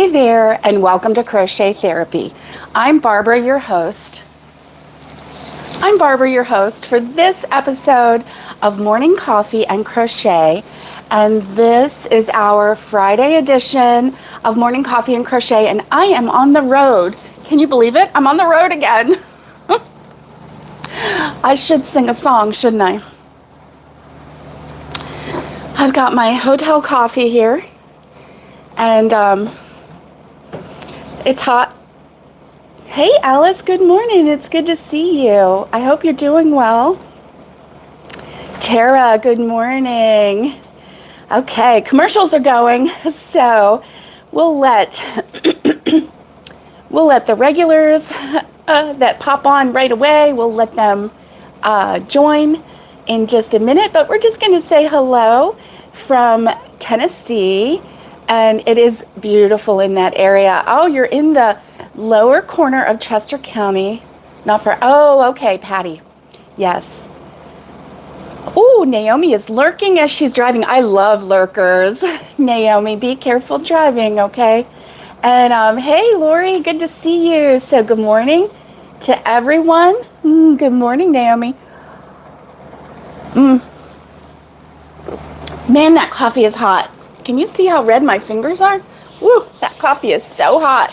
Hey there, and welcome to Crochet Therapy. I'm Barbara, your host. For this episode of Morning Coffee and Crochet, and this is our Friday edition of Morning Coffee and Crochet, and I am on the road. Can you believe it? I'm on the road again. I should sing a song, shouldn't I? I've got my hotel coffee here, and it's hot. Hey Alice, good morning. It's good to see you. I hope you're doing well. Tara, good morning. Okay, commercials are going, so we'll let the regulars that pop on right away, we'll let them join in just a minute, but we're just going to say hello from Tennessee. And it is beautiful in that area. Oh, you're in the lower corner of Chester County. Not far. Oh, okay, Patty. Yes. Oh, Naomi is lurking as she's driving. I love lurkers. Naomi, be careful driving, okay? And hey, Lori, good to see you. So good morning to everyone. Good morning, Naomi. Man, that coffee is hot. Can you see how red my fingers are? Woo, that coffee is so hot.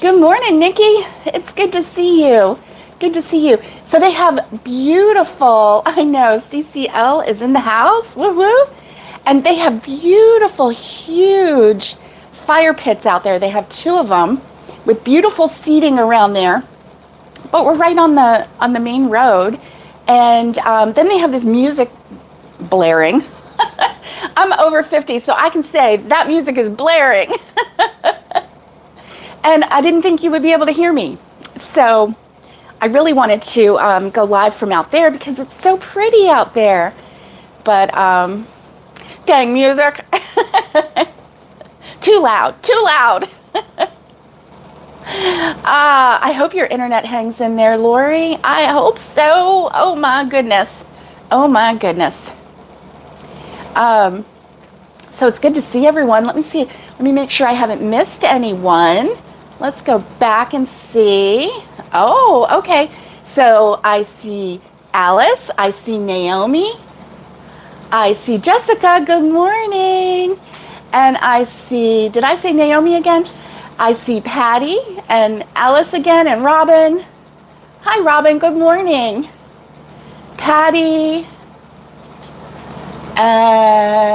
Good morning, Nikki. It's good to see you. Good to see you. So they have beautiful, I know, CCL is in the house. Woo woo. And they have beautiful, huge fire pits out there. They have two of them with beautiful seating around there. But we're right on the main road. And then they have this music blaring. I'm over 50, so I can say that music is blaring. And I didn't think you would be able to hear me. So I really wanted to go live from out there because it's so pretty out there. But dang, music. Too loud, too loud. I hope your internet hangs in there, Lori. I hope so. Oh my goodness. Oh my goodness. So it's good to see everyone. Let me see. Let me make sure I haven't missed anyone. Let's go back and see. Oh, okay. So I see Alice. I see Naomi. I see Jessica. Good morning. And I see, did I say Naomi again? I see Patty and Alice again and Robin. Hi, Robin. Good morning. Patty. And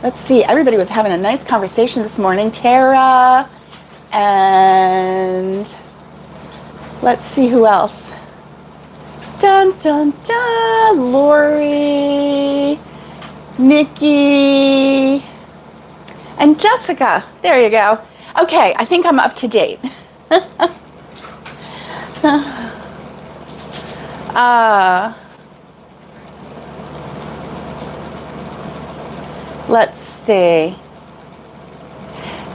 let's see, everybody was having a nice conversation this morning. Tara, and let's see who else. Dun, dun, dun, Lori, Nikki, and Jessica. There you go. Okay, I think I'm up to date. Let's see.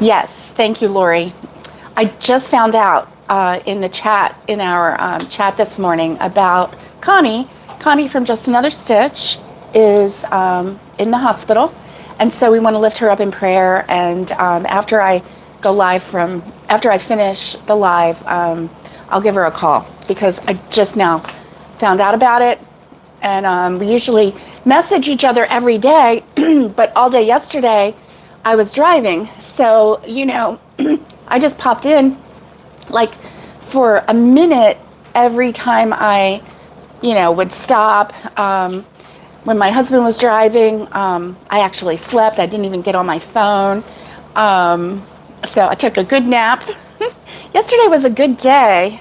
Yes, thank you, Lori. I just found out in the chat, in our chat this morning about Connie. Connie from Just Another Stitch is in the hospital. And so we want to lift her up in prayer. And after I finish the live, I'll give her a call because I just now found out about it. And we usually message each other every day, but all day yesterday I was driving. So, you know, I just popped in like for a minute every time I, you know, would stop. When my husband was driving, I actually slept. I didn't even get on my phone. So I took a good nap. Yesterday was a good day.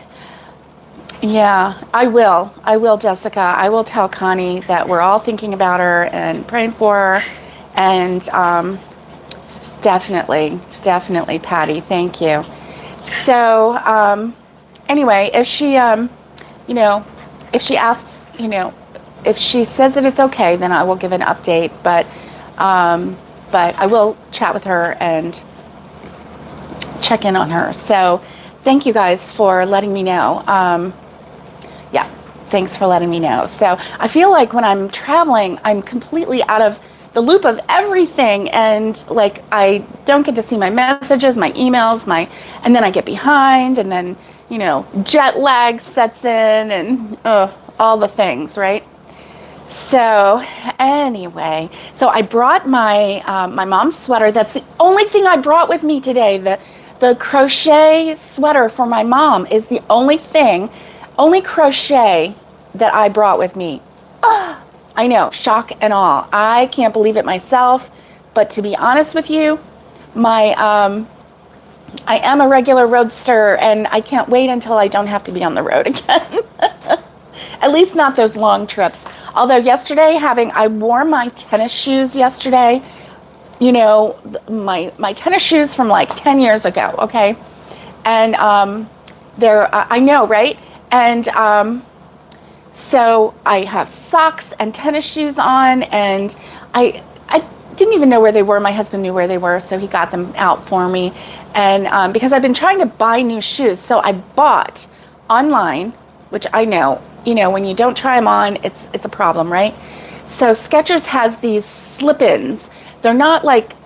Yeah, I will, Jessica. I will tell Connie that we're all thinking about her and praying for her. And definitely, Patty, thank you. So anyway, if she, you know, if she asks, you know, if she says that it's okay, then I will give an update. But I will chat with her and check in on her. So thank you guys for letting me know. Yeah, thanks for letting me know. So I feel like when I'm traveling, I'm completely out of the loop of everything, and like I don't get to see my messages, my emails, and then I get behind, and then jet lag sets in, and all the things, right? So anyway, so I brought my my mom's sweater. That's the only thing I brought with me today. The crochet sweater for my mom is the only crochet that I brought with me. I know, shock and awe. I can't believe it myself, but to be honest with you, I am a regular roadster, and I can't wait until I don't have to be on the road again. At least not those long trips. Although yesterday, I wore my tennis shoes yesterday. My tennis shoes from like 10 years ago, okay? And I know, right? And so I have socks and tennis shoes on, and I didn't even know where they were. My husband knew where they were, so he got them out for me. And because I've been trying to buy new shoes, so I bought online, which I know, when you don't try them on, it's a problem, right? So Skechers has these slip-ins. They're not like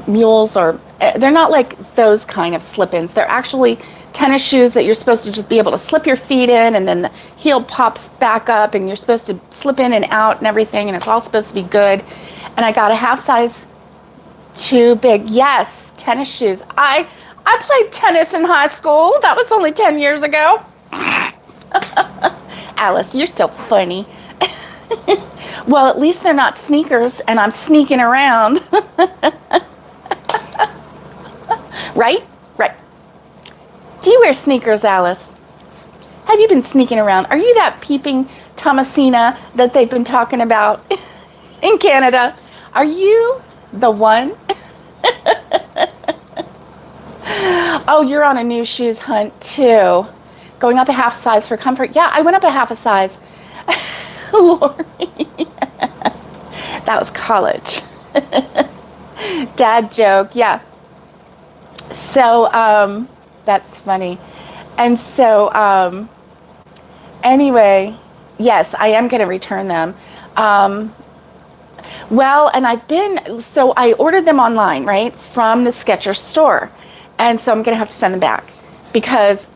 mules, or they're not like those kind of slip-ins. They're actually tennis shoes that you're supposed to just be able to slip your feet in, and then the heel pops back up, and you're supposed to slip in and out and everything, and it's all supposed to be good. And I got a half size too big. Yes, tennis shoes. I played tennis in high school. That was only 10 years ago. Alice, you're still funny. Well, at least they're not sneakers, and I'm sneaking around. Right? Right. Do you wear sneakers, Alice? Have you been sneaking around? Are you that peeping Thomasina that they've been talking about in Canada? Are you the one? Oh, you're on a new shoes hunt too. Going up a half size for comfort. Yeah, I went up a half a size. Lori. That was college. Dad joke, yeah. So, that's funny. And so, anyway, yes, I am going to return them. Well, and so I ordered them online, right, from the Skechers store. And so I'm going to have to send them back because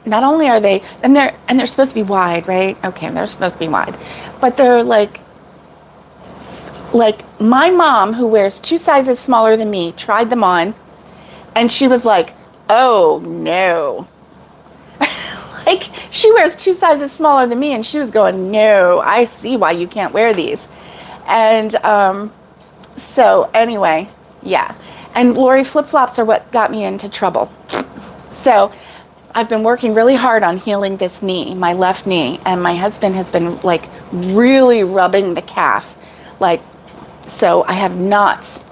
not only are they, and they're supposed to be wide, right? Okay, they're supposed to be wide, but they're like my mom, who wears 2 sizes smaller than me, tried them on, and she was like, oh no. Like, she wears 2 sizes smaller than me, and she was going, no, I see why you can't wear these. And so anyway, yeah. And Lori, flip-flops are what got me into trouble. So I've been working really hard on healing this knee, my left knee, and my husband has been like really rubbing the calf. Like, so I have knots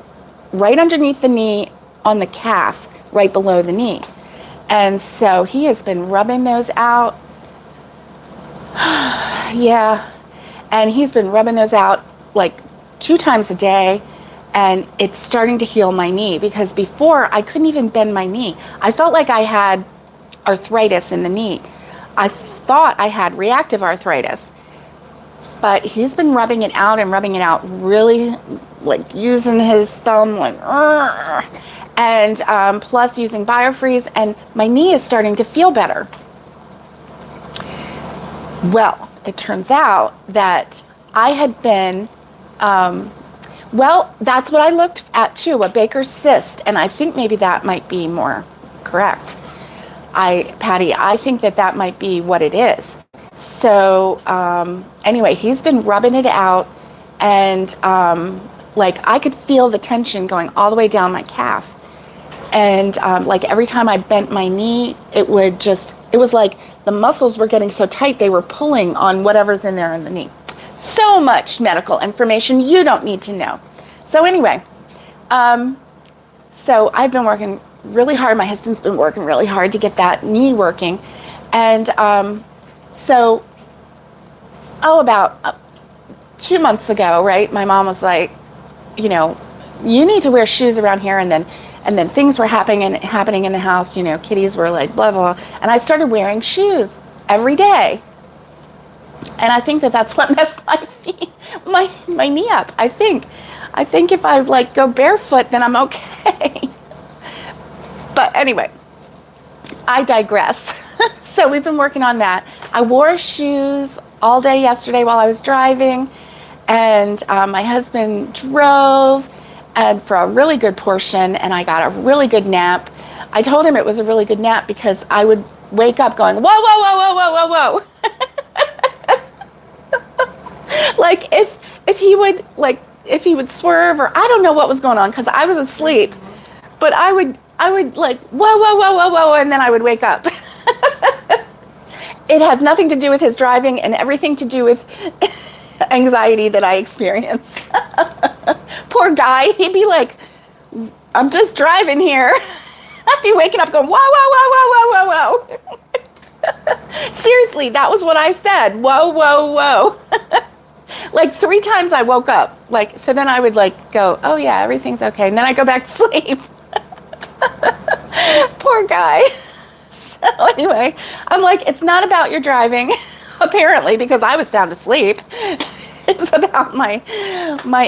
right underneath the knee on the calf, right below the knee. And so he has been rubbing those out. Yeah. And he's been rubbing those out like 2 times a day. And it's starting to heal my knee, because before I couldn't even bend my knee. I felt like I had arthritis in the knee. I thought I had reactive arthritis. But he's been rubbing it out really, like using his thumb, like, and plus using Biofreeze, and my knee is starting to feel better. Well, it turns out that I had been, well, that's what I looked at too, a Baker's cyst, and I think maybe that might be more correct. Patty, I think that might be what it is. So anyway, he's been rubbing it out, and like I could feel the tension going all the way down my calf. And like every time I bent my knee, it was like the muscles were getting so tight, they were pulling on whatever's in there in the knee. So much medical information you don't need to know. So anyway, so I've been working really hard. My husband's been working really hard to get that knee working. And so, about 2 months ago, right, my mom was like, you need to wear shoes around here. And then things were happening in the house, kitties were like, blah, blah, blah. And I started wearing shoes every day. And I think that that's what messed my feet, my knee up. I think if I like go barefoot, then I'm okay. But anyway, I digress. So we've been working on that. I wore shoes all day yesterday while I was driving, and my husband drove and for a really good portion, and I got a really good nap. I told him it was a really good nap because I would wake up going, whoa, whoa, whoa, whoa, whoa, whoa, whoa. Like if he would swerve, or I don't know what was going on because I was asleep, but I would like whoa, whoa, whoa, whoa, whoa, and then I would wake up. It has nothing to do with his driving and everything to do with anxiety that I experience. Poor guy, he'd be like, I'm just driving here. I'd be waking up going, whoa, whoa, whoa, whoa, whoa, whoa, whoa. Seriously, that was what I said. Whoa, whoa, whoa. Like 3 times I woke up. Like, so then I would like go, oh yeah, everything's okay. And then I go back to sleep. Poor guy. So anyway, I'm like, it's not about your driving, apparently, because I was sound asleep. It's about my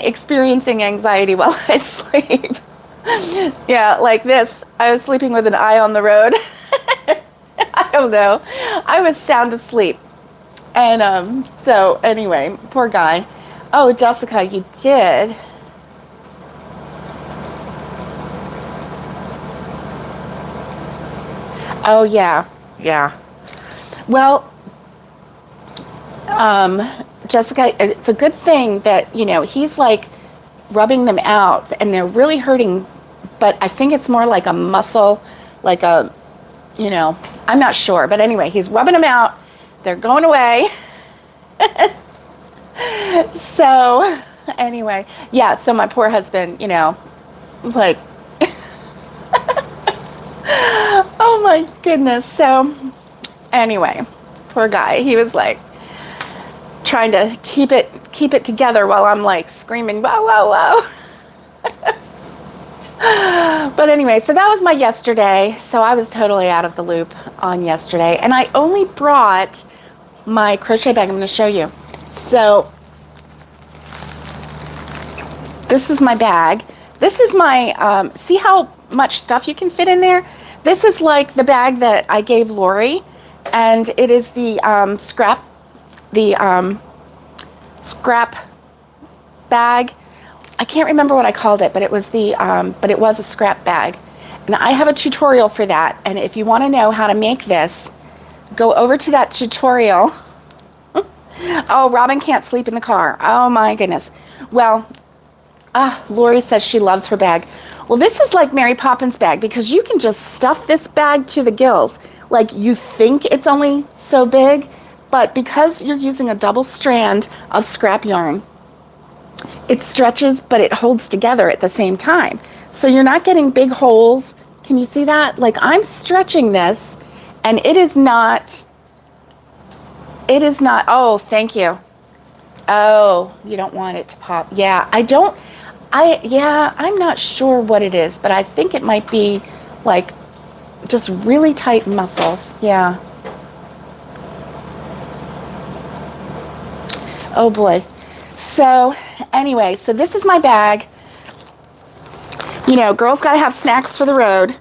experiencing anxiety while I sleep. Yeah, like this. I was sleeping with an eye on the road. I don't know. I was sound asleep. And so anyway, poor guy. Oh, Jessica, you did. Oh, yeah. Yeah. Well, Jessica, it's a good thing that, you know, he's like rubbing them out and they're really hurting, but I think it's more like a muscle, like a, you know, I'm not sure. But anyway, he's rubbing them out. They're going away. So anyway, yeah, so my poor husband, you know, was like, oh my goodness. So anyway, poor guy, he was like trying to keep it together while I'm like screaming, whoa, whoa, whoa. But anyway, so that was my yesterday. So I was totally out of the loop on yesterday, and I only brought my crochet bag. I'm going to show you. So this is my bag. This is my, see how much stuff you can fit in there? This is like the bag that I gave Lori, and it is the scrap bag. I can't remember what I called it, but it was but it was a scrap bag. And I have a tutorial for that. And if you want to know how to make this, go over to that tutorial. Oh, Robin can't sleep in the car. Oh my goodness. Well, Lori says she loves her bag. Well, this is like Mary Poppins' bag because you can just stuff this bag to the gills. Like you think it's only so big, but because you're using a double strand of scrap yarn, it stretches, but it holds together at the same time. So you're not getting big holes. Can you see that? Like I'm stretching this and it is not, oh, thank you. Oh, you don't want it to pop. Yeah, I'm not sure what it is, but I think it might be like just really tight muscles. Yeah. Oh boy. So anyway, so this is my bag. You know, girls gotta have snacks for the road.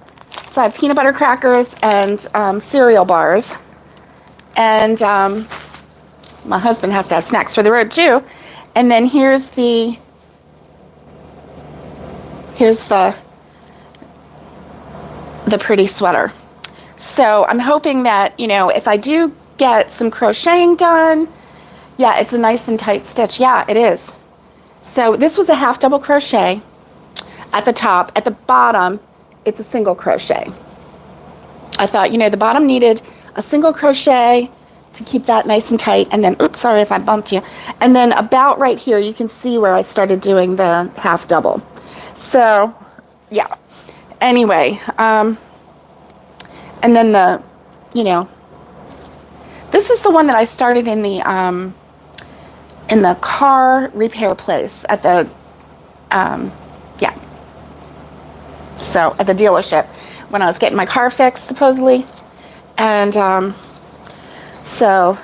So I have peanut butter crackers and cereal bars. And my husband has to have snacks for the road too. And then here's the pretty sweater. So I'm hoping that, you know, if I do get some crocheting done, yeah, it's a nice and tight stitch. Yeah, it is. So this was a half double crochet at the top. At the bottom, it's a single crochet. I thought, you know, the bottom needed a single crochet to keep that nice and tight. And then, oops, sorry if I bumped you. And then about right here, you can see where I started doing the half double. So, yeah. Anyway, and then the, you know, this is the one that I started in the car repair place at the, yeah. So at the dealership when I was getting my car fixed, supposedly. And so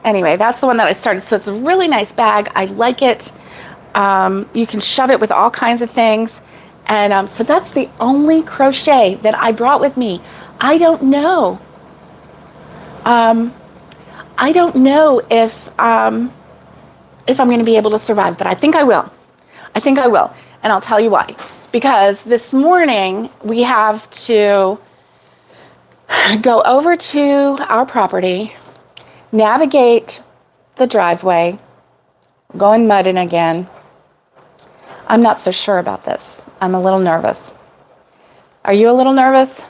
anyway, that's the one that I started. So it's a really nice bag. I like it. You can shove it with all kinds of things. And so that's the only crochet that I brought with me. I don't know. I don't know if I'm going to be able to survive, but I think I will. I think I will. And I'll tell you why. Because this morning we have to go over to our property, navigate the driveway, going mudding again. I'm not so sure about this. I'm a little nervous. Are you a little nervous?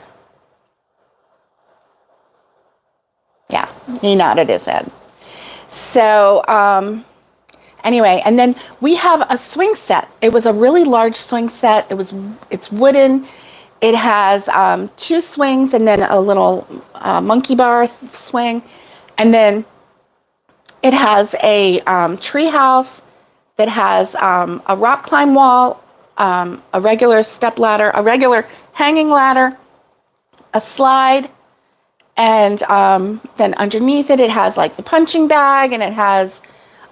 Yeah, he nodded his head. So, anyway, and then we have a swing set. It was a really large swing set. It's wooden. It has 2 swings and then a little monkey bar swing. And then it has a tree house that has a rock climb wall, a regular step ladder, a regular hanging ladder, a slide, and then underneath it, it has like the punching bag, and it has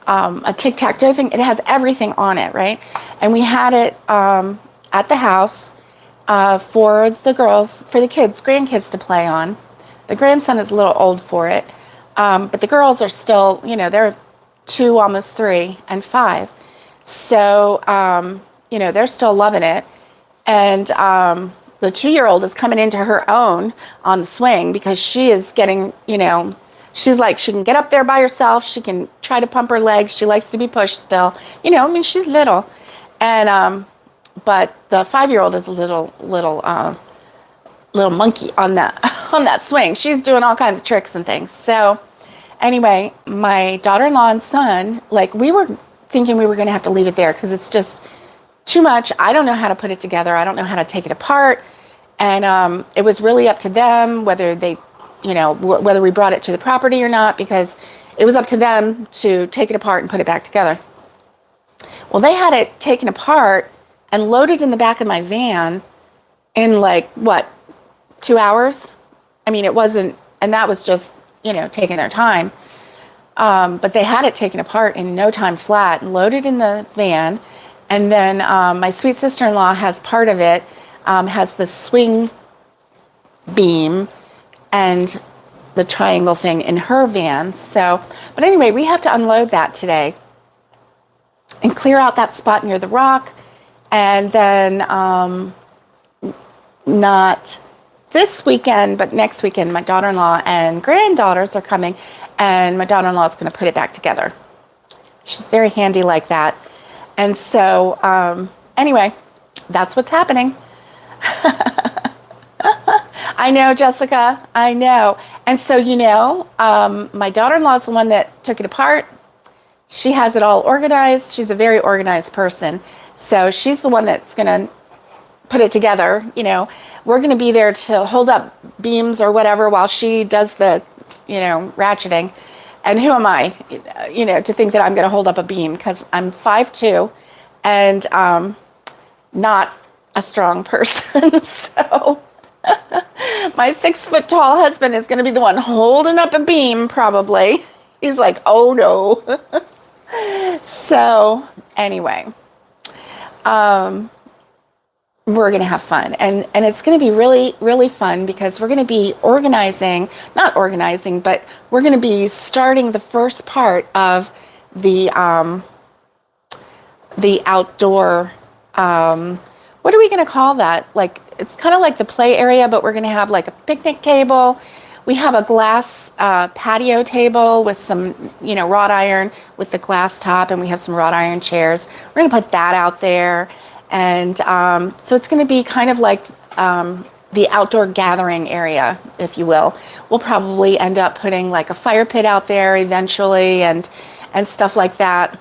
a tic-tac-toe thing. It has everything on it, right? And we had it at the house for the girls, for the kids, grandkids to play on. The grandson is a little old for it, but the girls are still, they're 2, almost 3, and 5. So, they're still loving it. And the 2-year-old is coming into her own on the swing because she is getting, she's like, she can get up there by herself. She can try to pump her legs. She likes to be pushed still. She's little. And, but the 5-year-old is a little monkey on that swing. She's doing all kinds of tricks and things. So anyway, my daughter-in-law and son, we were thinking we were going to have to leave it there because it's just too much. I don't know how to put it together. I don't know how to take it apart. And it was really up to them whether they, whether we brought it to the property or not, because it was up to them to take it apart and put it back together. Well, they had it taken apart and loaded in the back of my van in 2 hours? I mean, it wasn't, and that was just, taking their time. But they had it taken apart in no time flat and loaded in the van. And then my sweet sister-in-law has part of it, has the swing beam and the triangle thing in her van. So, but anyway, we have to unload that today and clear out that spot near the rock. And then not this weekend, but next weekend, my daughter-in-law and granddaughters are coming, and my daughter-in-law is going to put it back together. She's very handy like that. And so, anyway, that's what's happening. I know, Jessica, I know. And so, my daughter-in-law is the one that took it apart. She has it all organized. She's a very organized person. So she's the one that's going to put it together. We're going to be there to hold up beams or whatever while she does the, ratcheting. And who am I, to think that I'm going to hold up a beam, because I'm 5'2" and not a strong person. So my 6-foot-tall husband is going to be the one holding up a beam, probably. He's like, oh no. So anyway, we're going to have fun, and it's going to be really, really fun, because we're going to be not organizing, but we're going to be starting the first part of the outdoor, what are we going to call that? It's kind of like the play area, but we're going to have a picnic table. We have a glass patio table with some, wrought iron with the glass top, and we have some wrought iron chairs. We're going to put that out there. And so it's going to be kind of like the outdoor gathering area, if you will. We'll probably end up putting a fire pit out there eventually, and stuff like that.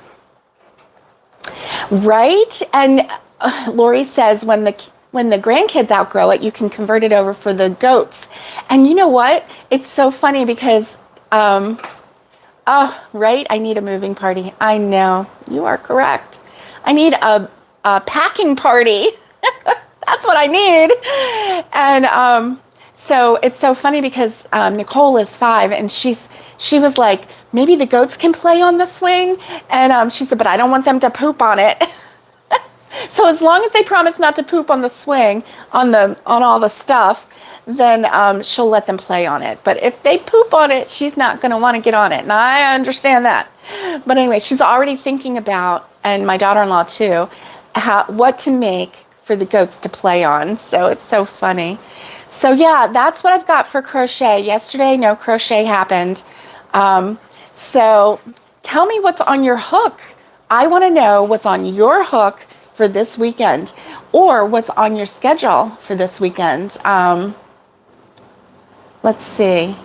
Right? And Lori says when the grandkids outgrow it, you can convert it over for the goats. And you know what? It's so funny because, right? I need a moving party. I know. You are correct. I need a packing party. That's what I need. And So it's so funny because Nicole is 5, and she was like, maybe the goats can play on the swing, and she said, but I don't want them to poop on it. So as long as they promise not to poop on the swing, on all the stuff, then she'll let them play on it. But if they poop on it, she's not going to want to get on it, and I understand that. But anyway, she's already thinking about, and my daughter-in-law too, what to make for the goats to play on. So it's so funny. So yeah, that's what I've got for crochet. Yesterday, no crochet happened. So tell me what's on your hook. I want to know what's on your hook for this weekend, or what's on your schedule for this weekend. Let's see.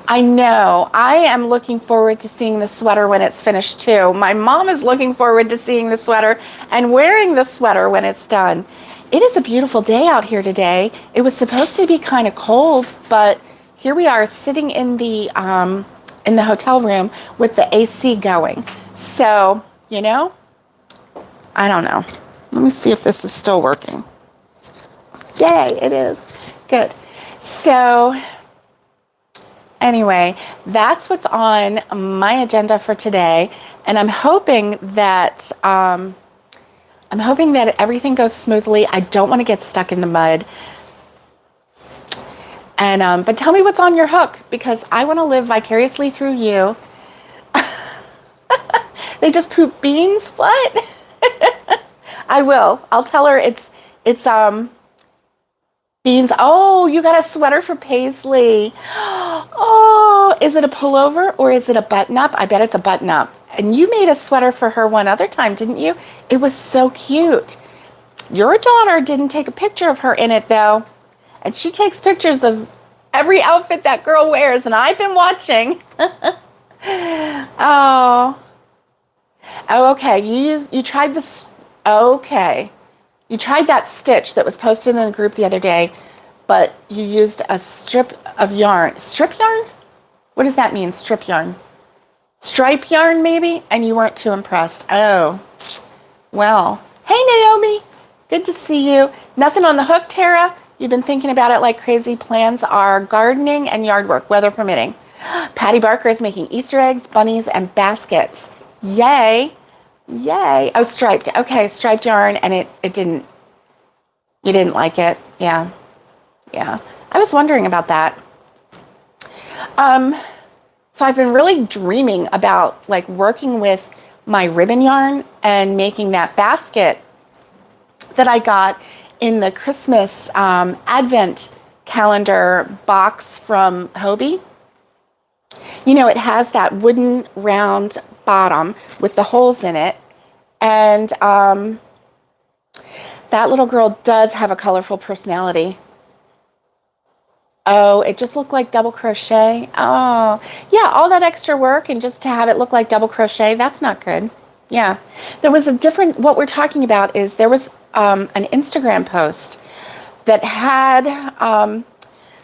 I know. I am looking forward to seeing the sweater when it's finished too. My mom is looking forward to seeing the sweater and wearing the sweater when it's done. It is a beautiful day out here today. It was supposed to be kind of cold, but here we are sitting in the hotel room with the AC going. So, you know, I don't know. Let me see if this is still working. Yay, it is. Good. So anyway, that's what's on my agenda for today, and I'm hoping that everything goes smoothly. I don't want to get stuck in the mud. And but tell me what's on your hook, because I want to live vicariously through you. They just poop beans? What? I will. I'll tell her it's beans. Oh, you got a sweater for Paisley. Oh, is it a pullover or is it a button-up? I bet it's a button-up. And you made a sweater for her one other time, didn't you? It was so cute. Your daughter didn't take a picture of her in it, though. And she takes pictures of every outfit that girl wears, and I've been watching. Oh, okay. You tried this. Okay. You tried that stitch that was posted in the group the other day, but you used a strip of yarn. Strip yarn? What does that mean, strip yarn? Stripe yarn, maybe? And you weren't too impressed. Oh, well. Hey, Naomi. Good to see you. Nothing on the hook, Tara? You've been thinking about it like crazy. Plans are gardening and yard work, weather permitting. Patty Barker is making Easter eggs, bunnies, and baskets. Yay. Yay. Oh, striped. Okay, striped yarn, and it didn't, you didn't like it. Yeah. Yeah. I was wondering about that. So I've been really dreaming about like working with my ribbon yarn and making that basket that I got in the Christmas Advent calendar box from Hobie. You know, it has that wooden round bottom with the holes in it, and that little girl does have a colorful personality. Oh, it just looked like double crochet. Oh, yeah, all that extra work and just to have it look like double crochet, that's not good. Yeah, there was a different, what we're talking about is there was an Instagram post that had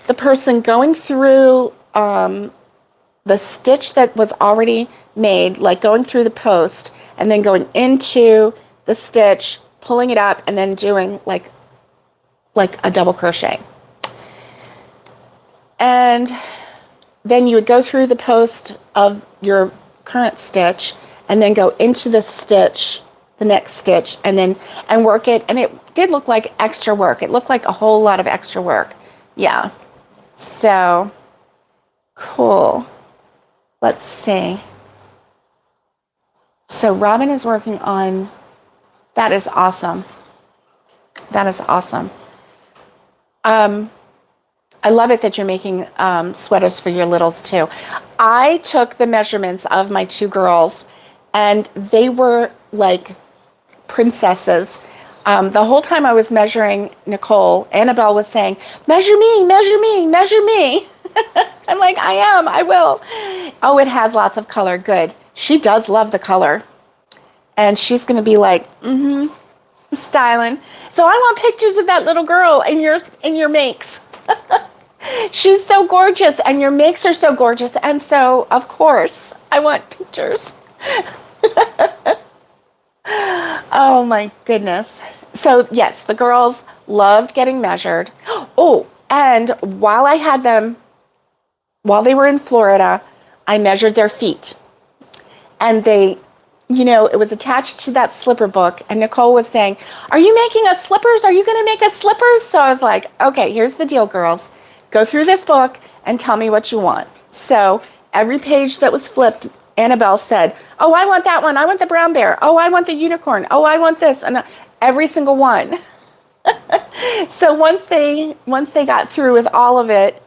the person going through the stitch that was already made, like going through the post and then going into the stitch, pulling it up, and then doing like a double crochet. And then you would go through the post of your current stitch and then go into the stitch, the next stitch, and work it. And it did look like extra work. It looked like a whole lot of extra work. Yeah. So cool. Let's see. So Robin is working on, that is awesome. That is awesome. I love it that you're making sweaters for your littles too. I took the measurements of my 2 girls, and they were like princesses. The whole time I was measuring Nicole, Annabelle was saying, measure me, measure me, measure me. I'm like, I will. Oh, it has lots of color. Good. She does love the color. And she's going to be like, styling. So I want pictures of that little girl in your makes. She's so gorgeous, and your makes are so gorgeous. And so, of course, I want pictures. Oh, my goodness. So, yes, the girls loved getting measured. Oh, And while they were in Florida, I measured their feet. And they, it was attached to that slipper book. And Nicole was saying, "Are you making us slippers? Are you going to make us slippers?" So I was like, "Okay, here's the deal, girls. Go through this book and tell me what you want." So every page that was flipped, Annabelle said, "Oh, I want that one. I want the brown bear. Oh, I want the unicorn. Oh, I want this." And every single one. So once they got through with all of it,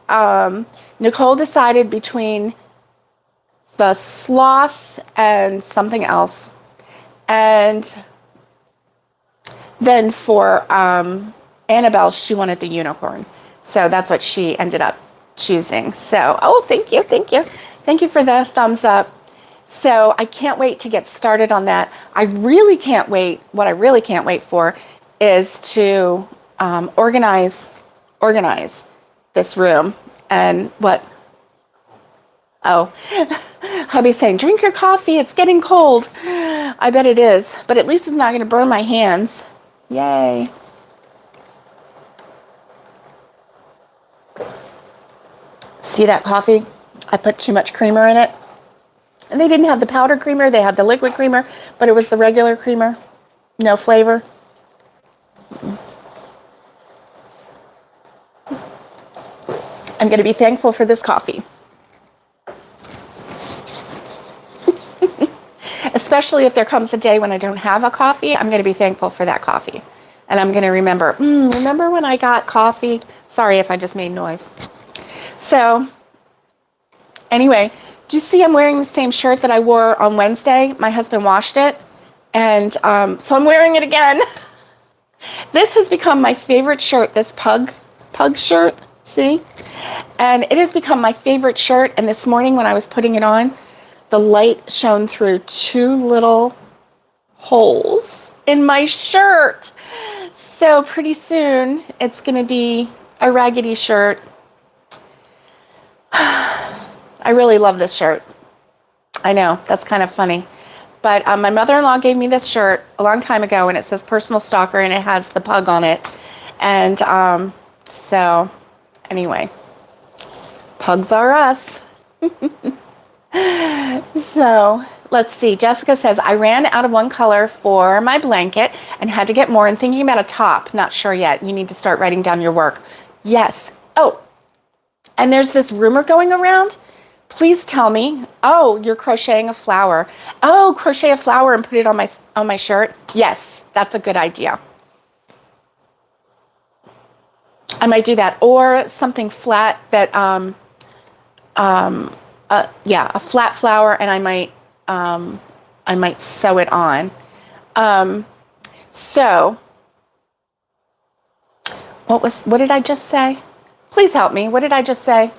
Nicole decided between the sloth and something else. And then for Annabelle, she wanted the unicorn. So that's what she ended up choosing. So, thank you. Thank you. Thank you for the thumbs up. So I can't wait to get started on that. I really can't wait. What I really can't wait for is to organize this room. And what? Oh, hubby's saying, "Drink your coffee. It's getting cold." I bet it is, but at least it's not going to burn my hands. Yay. See that coffee? I put too much creamer in it. And they didn't have the powder creamer. They had the liquid creamer, but it was the regular creamer. No flavor. I'm going to be thankful for this coffee. Especially if there comes a day when I don't have a coffee, I'm going to be thankful for that coffee. And I'm going to remember when I got coffee? Sorry if I just made noise. So, anyway, do you see I'm wearing the same shirt that I wore on Wednesday? My husband washed it. And so I'm wearing it again. This has become my favorite shirt, this pug shirt, see? And it has become my favorite shirt. And this morning when I was putting it on, the light shone through two little holes in my shirt. So pretty soon it's going to be a raggedy shirt. I really love this shirt. I know, that's kind of funny. But my mother-in-law gave me this shirt a long time ago, and it says "Personal Stalker," and it has the pug on it. And so anyway, pugs are us. So let's see. Jessica says, "I ran out of one color for my blanket and had to get more and thinking about a top. Not sure yet. You need to start writing down your work." Yes. Oh, and there's this rumor going around. Please tell me. Oh, you're crocheting a flower. Oh, crochet a flower and put it on my shirt. Yes, that's a good idea. I might do that, or something flat that a flat flower, and I might sew it on. So what did I just say? Please help me. What did I just say?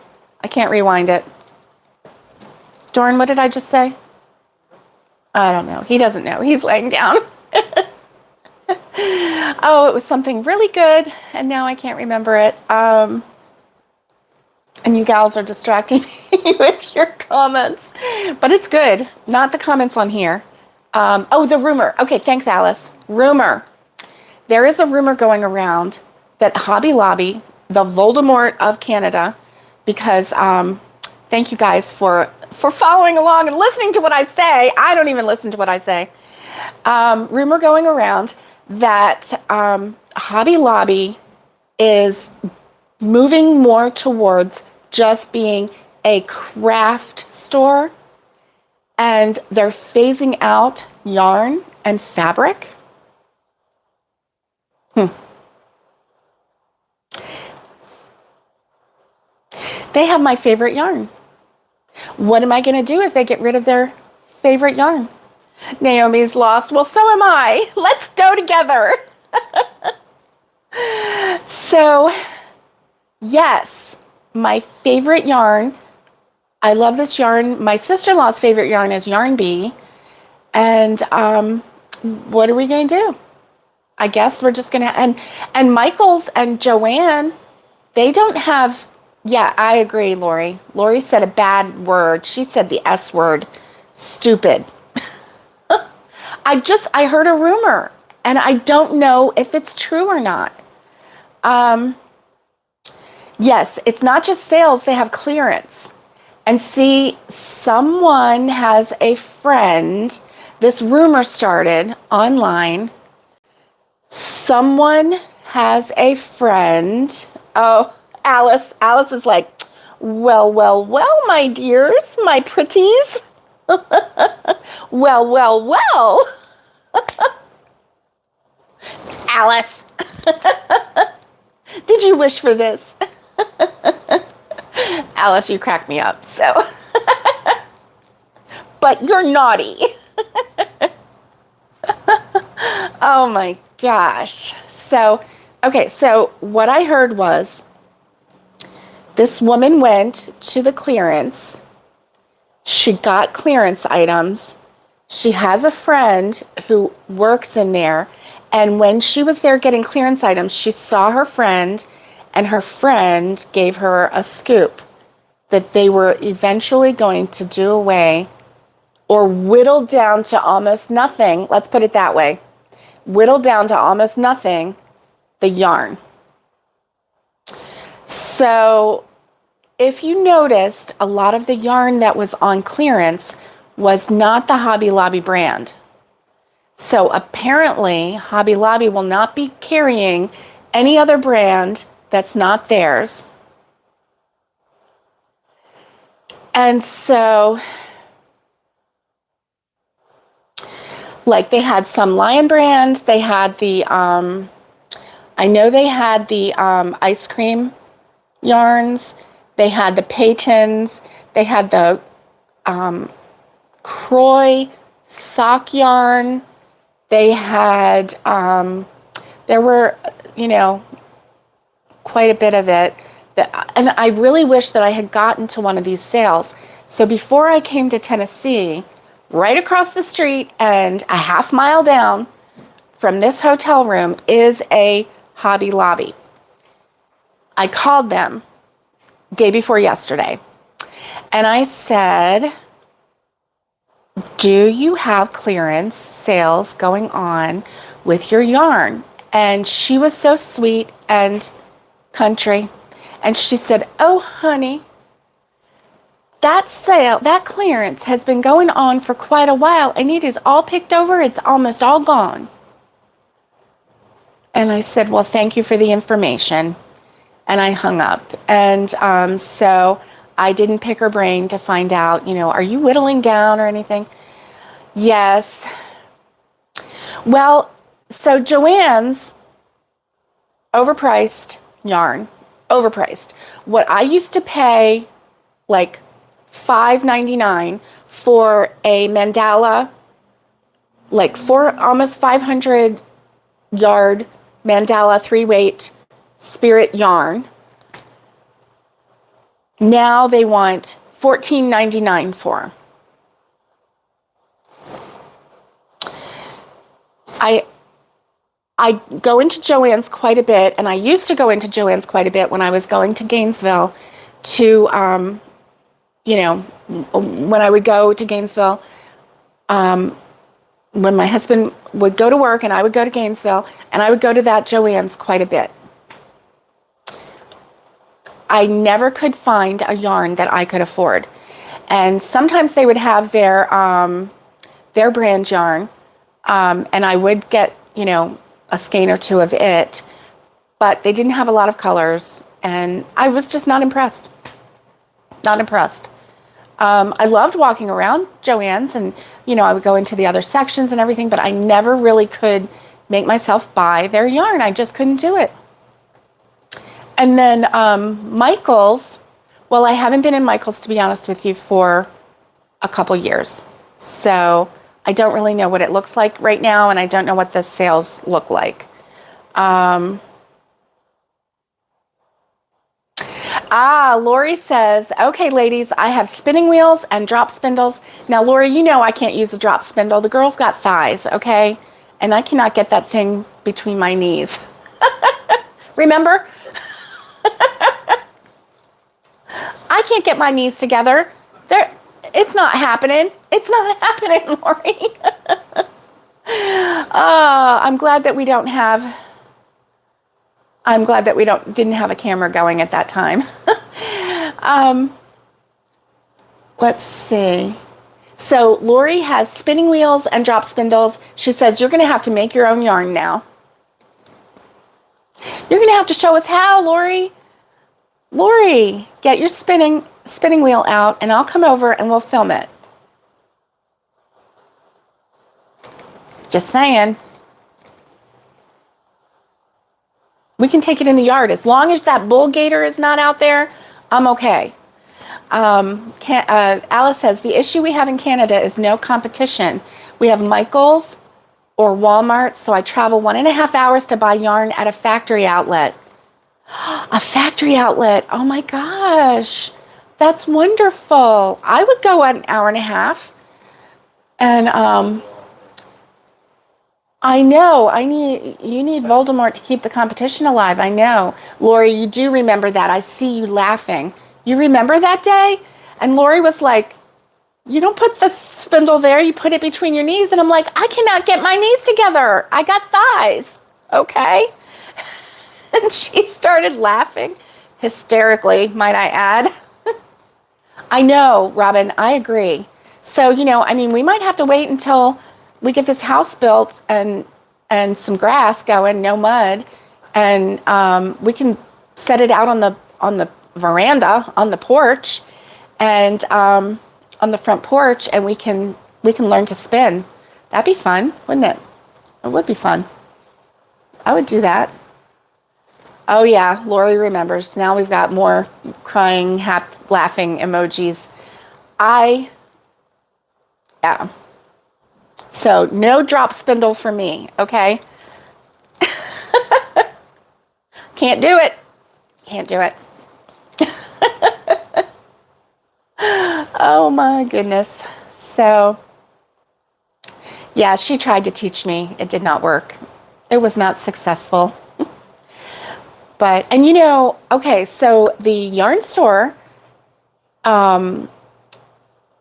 I can't rewind it. Dorn, what did I just say? I don't know. He doesn't know. He's laying down. Oh, it was something really good, and now I can't remember it. And you gals are distracting me with your comments. But it's good. Not the comments on here. The rumor. Okay, thanks, Alice. Rumor. There is a rumor going around that Hobby Lobby, the Voldemort of Canada, because thank you guys for following along and listening to what I say. I don't even listen to what I say. Rumor going around that Hobby Lobby is moving more towards just being a craft store, and they're phasing out yarn and fabric. They have my favorite yarn. What am I going to do if they get rid of their favorite yarn? Naomi's lost. Well, so am I. Let's go together. So, yes, my favorite yarn. I love this yarn. My sister-in-law's favorite yarn is Yarn Bee. And what are we going to do? I guess we're just going to... And Michael's and Joanne, they don't have... Yeah, I agree, Lori. Lori said a bad word. She said the S word. Stupid. I heard a rumor, and I don't know if it's true or not. Yes, it's not just sales, they have clearance. And see, someone has a friend. This rumor started online. Someone has a friend. Oh, Alice. Alice is like, well, well, well, my dears, my pretties. Well, well, well. Alice, did you wish for this? Alice, you crack me up, so. But you're naughty. Oh my gosh. So, okay, so what I heard was this woman went to the clearance. She got clearance items. She has a friend who works in there. And when she was there getting clearance items, she saw her friend, and her friend gave her a scoop that they were eventually going to do away or whittle down to almost nothing. Let's put it that way. Whittle down to almost nothing the yarn. So if you noticed, a lot of the yarn that was on clearance was not the Hobby Lobby brand. So apparently, Hobby Lobby will not be carrying any other brand that's not theirs. And so, like, they had some Lion brand, they had the, I know they had the ice cream yarns, they had the Peytons, they had the Croy sock yarn, they had, there were, you know, quite a bit of it. And I really wish that I had gotten to one of these sales. So before I came to Tennessee, right across the street and a half mile down from this hotel room is a Hobby Lobby. I called them day before yesterday and I said, do you have clearance sales going on with your yarn? And she was so sweet and country. And she said, oh, honey, that sale, that clearance has been going on for quite a while and it is all picked over. It's almost all gone. And I said, well, thank you for the information. And I hung up. And so I didn't pick her brain to find out, you know, are you whittling down or anything? Yes. Well, so Joann's overpriced yarn, overpriced. What I used to pay like $5.99 for a mandala, like for almost 500 yard mandala 3-weight spirit yarn. Now they want $14.99 for. I go into Joann's quite a bit, and I used to go into Joann's quite a bit when I was going to Gainesville to, you know, when I would go to Gainesville, when my husband would go to work and I would go to Gainesville, and I would go to that Joann's quite a bit. I never could find a yarn that I could afford. And sometimes they would have their brand yarn, and I would get, you know, a skein or two of it, but they didn't have a lot of colors, and I was just not impressed. Not impressed. I loved walking around Joann's, and, you know, I would go into the other sections and everything, but I never really could make myself buy their yarn. I just couldn't do it. And then Michael's, well, I haven't been in Michael's, to be honest with you, for a couple years. So I don't really know what it looks like right now, and I don't know what the sales look like. Lori says, okay, ladies, I have spinning wheels and drop spindles. Now, Lori, you know I can't use a drop spindle. The girl's got thighs, okay? And I cannot get that thing between my knees. Remember? I can't get my knees together. It's not happening. It's not happening, Lori. I'm glad that we don't have I'm glad that we didn't have a camera going at that time. Let's see. So Lori has spinning wheels and drop spindles. She says, you're going to have to make your own yarn now. You're going to have to show us how, Lori. Lori, get your spinning wheel out and I'll come over and we'll film it. Just saying. We can take it in the yard. As long as that bull gator is not out there, I'm okay. Alice says, the issue we have in Canada is no competition. We have Michael's or Walmart, so I travel 1.5 hours to buy yarn at a factory outlet. A factory outlet. Oh my gosh. That's wonderful. I would go at 1.5 hours. And I know, you need Voldemort to keep the competition alive. I know. Lori, you do remember that. I see you laughing. You remember that day? And Lori was like, you don't put the spindle there, you put it between your knees. And I'm like, I cannot get my knees together. I got thighs. Okay. And she started laughing hysterically, might I add. I know, Robin, I agree. So, we might have to wait until we get this house built and some grass going, no mud, and we can set it out on the veranda, on the porch, and on the front porch, and we can learn to spin. That'd be fun, wouldn't it? It would be fun. I would do that. Oh yeah, Lori remembers. Now we've got more crying, laughing emojis. Yeah. So no drop spindle for me, okay? Can't do it. Can't do it. Oh my goodness. So, yeah, she tried to teach me. It did not work. It was not successful. But, okay, so the yarn store that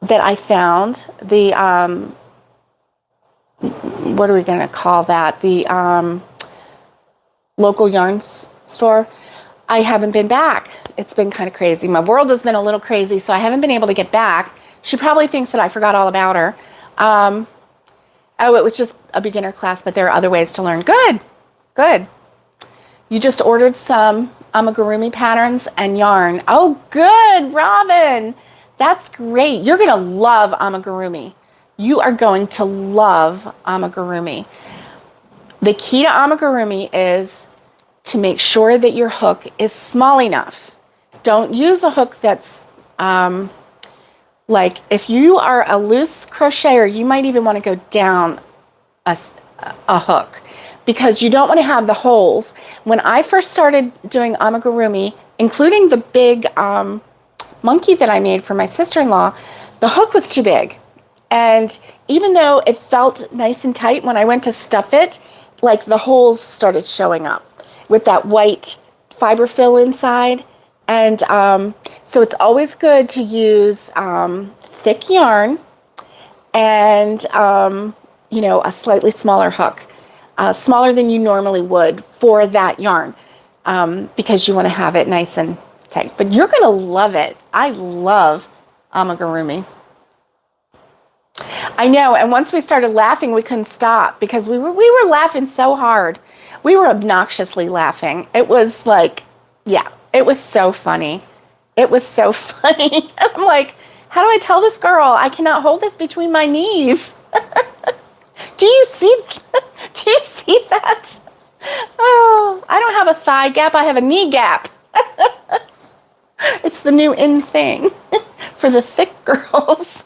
I found, the, what are we going to call that? The local yarn store, I haven't been back. It's been kind of crazy. My world has been a little crazy, so I haven't been able to get back. She probably thinks that I forgot all about her. It was just a beginner class, but there are other ways to learn. Good. You just ordered some amigurumi patterns and yarn. Oh, good, Robin. That's great. You're going to love amigurumi. You are going to love amigurumi. The key to amigurumi is to make sure that your hook is small enough. Don't use a hook that's like, if you are a loose crocheter, you might even want to go down a hook, because you don't want to have the holes. When I first started doing amigurumi, including the big monkey that I made for my sister-in-law, the hook was too big. And even though it felt nice and tight, when I went to stuff it, like the holes started showing up with that white fiber fill inside. And so it's always good to use thick yarn and, a slightly smaller hook. Smaller than you normally would for that yarn, because you want to have it nice and tight. But you're going to love it. I love amigurumi. I know, and once we started laughing, we couldn't stop, because we were laughing so hard. We were obnoxiously laughing. It was like, yeah, it was so funny. It was so funny. I'm like, how do I tell this girl I cannot hold this between my knees? Do you see that? Oh, I don't have a thigh gap. I have a knee gap. It's the new in thing for the thick girls.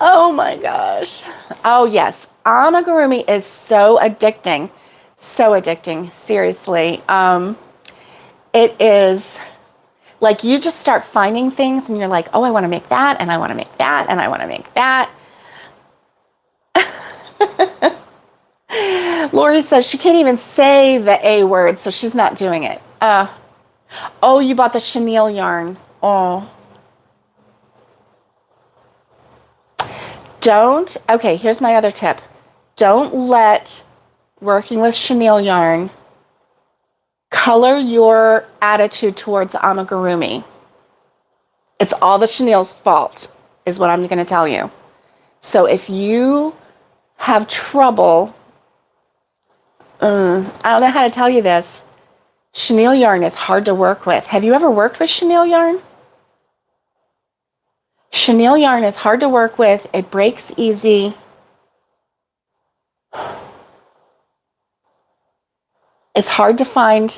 Oh my gosh. Oh yes. Amigurumi is so addicting. So addicting. Seriously. It is like, you just start finding things and you're like, oh, I want to make that, and I want to make that, and I want to make that. Lori says she can't even say the A word, so she's not doing it. Oh, you bought the chenille yarn. Oh. Okay, here's my other tip. Don't let working with chenille yarn Color your attitude towards amigurumi. It's all the chenille's fault, is what I'm going to tell you. So if you have trouble, I don't know how to tell you this. Chenille yarn is hard to work with. Have you ever worked with chenille yarn? Chenille yarn is hard to work with. It breaks easy. It's hard to find.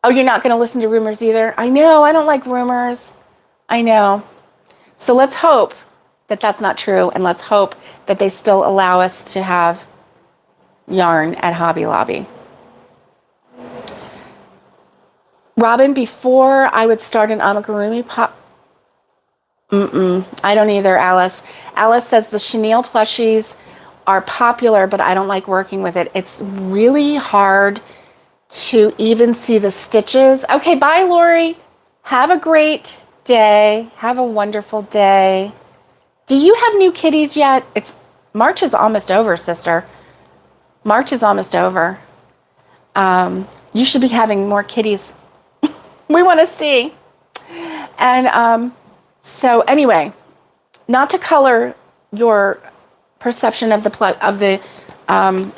Oh, you're not going to listen to rumors either? I know, I don't like rumors. I know. So let's hope that that's not true, and let's hope that they still allow us to have yarn at Hobby Lobby. Robin, before I would start an amigurumi pop, I don't either, Alice. Alice says the chenille plushies are popular, but I don't like working with it. It's really hard to even see the stitches. Okay, bye, Lori. Have a great day. Have a wonderful day. Do you have new kitties yet? March is almost over, sister. March is almost over. You should be having more kitties. We want to see. And so anyway, not to color your perception of the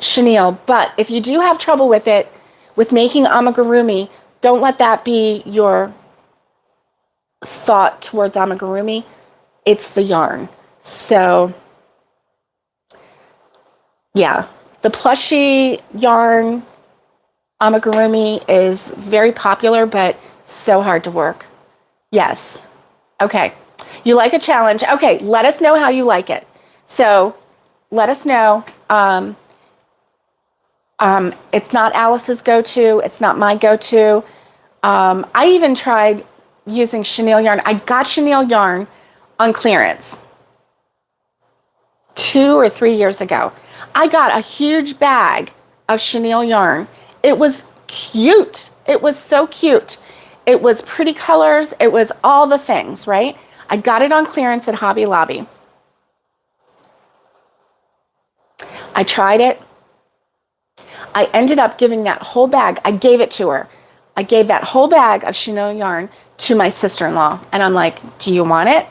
chenille, but if you do have trouble with it, with making amigurumi, don't let that be your thought towards amigurumi. It's the yarn. So yeah, the plushie yarn amigurumi is very popular, but so hard to work. Yes. Okay. You like a challenge. Okay, let us know how you like it. So let us know. It's not Alice's go-to. It's not my go-to. I even tried using chenille yarn. I got chenille yarn on clearance 2 or 3 years ago. I got a huge bag of chenille yarn. It was cute. It was so cute. It was pretty colors. It was all the things, right? I got it on clearance at Hobby Lobby. I tried it. I ended up giving that whole bag. I gave it to her. I gave that whole bag of chenille yarn to my sister-in-law. And I'm like, do you want it?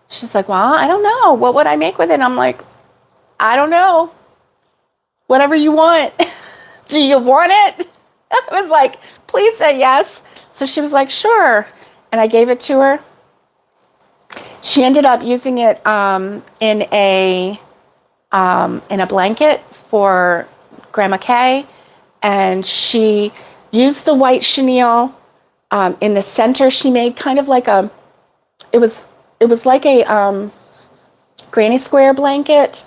She's like, well, I don't know. What would I make with it? I'm like, I don't know. Whatever you want. Do you want it? I was like, please say yes. So she was like, sure. And I gave it to her. She ended up using it in a blanket for Grandma Kay, and she used the white chenille in the center. She made kind of like it was like a granny square blanket,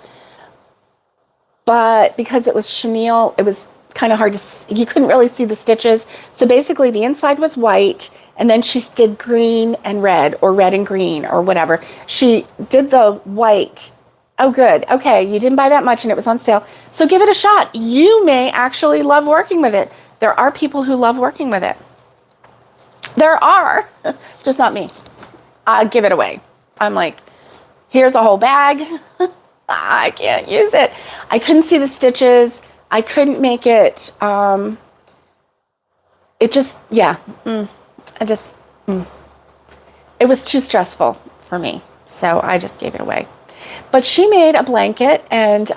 but because it was chenille, it was kind of hard to, you couldn't really see the stitches. So basically the inside was white, and then she did green and red, or red and green, or whatever. She did the white. Oh, good. Okay, you didn't buy that much and it was on sale. So give it a shot. You may actually love working with it. There are people who love working with it. There are. It's just not me. I give it away. I'm like, here's a whole bag. I can't use it. I couldn't see the stitches. I couldn't make it. It just, yeah. It was too stressful for me. So I just gave it away. But she made a blanket, and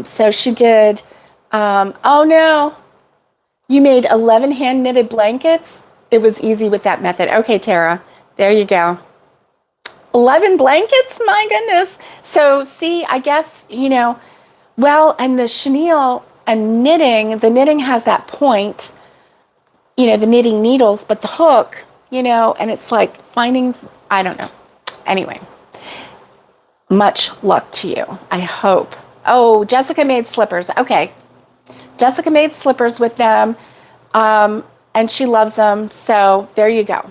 so she did, oh no, you made 11 hand knitted blankets? It was easy with that method. Okay, Tara, there you go. 11 blankets? My goodness. So see, I guess, well, and the chenille and knitting, the knitting has that point, the knitting needles, but the hook, and it's like finding, I don't know. Anyway. Much luck to you, I hope. Oh, Jessica made slippers. Okay. Jessica made slippers with them, and she loves them. So there you go.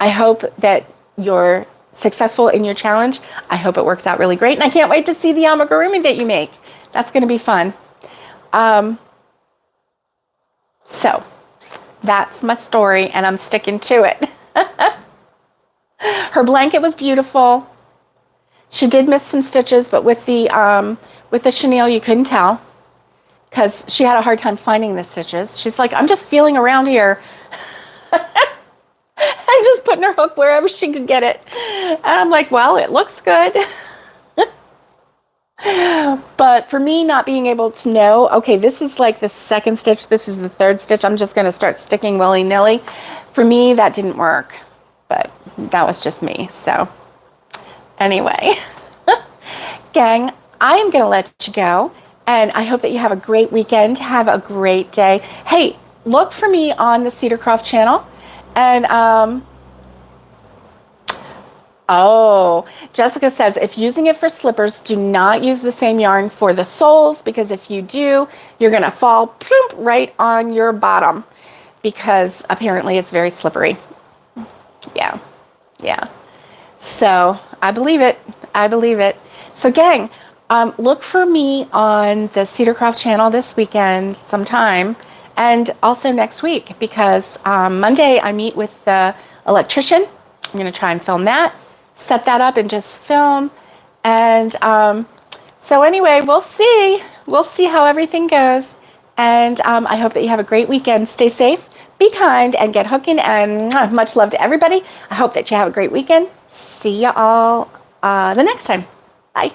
I hope that you're successful in your challenge. I hope it works out really great. And I can't wait to see the amigurumi that you make. That's going to be fun. So that's my story, and I'm sticking to it. Her blanket was beautiful. She did miss some stitches, but with the chenille, you couldn't tell because she had a hard time finding the stitches. She's like, I'm just feeling around here. I'm just putting her hook wherever she could get it. And I'm like, well, it looks good. But for me, not being able to know, okay, this is like the second stitch, this is the third stitch, I'm just going to start sticking willy-nilly. For me, that didn't work, but that was just me. So anyway, gang, I am going to let you go, and I hope that you have a great weekend. Have a great day. Hey, look for me on the Cedarcroft channel. And oh, Jessica says, if using it for slippers, do not use the same yarn for the soles, because if you do, you're going to fall plump right on your bottom, because apparently it's very slippery. Yeah. So I believe it. So gang, look for me on the Cedarcroft channel this weekend sometime, and also next week, because Monday I meet with the electrician. I'm going to try and film that, set that up and just film. And so anyway, we'll see how everything goes. And I hope that you have a great weekend. Stay safe, be kind, and get hooking. And much love to everybody. I hope that you have a great weekend. See you all the next time. Bye.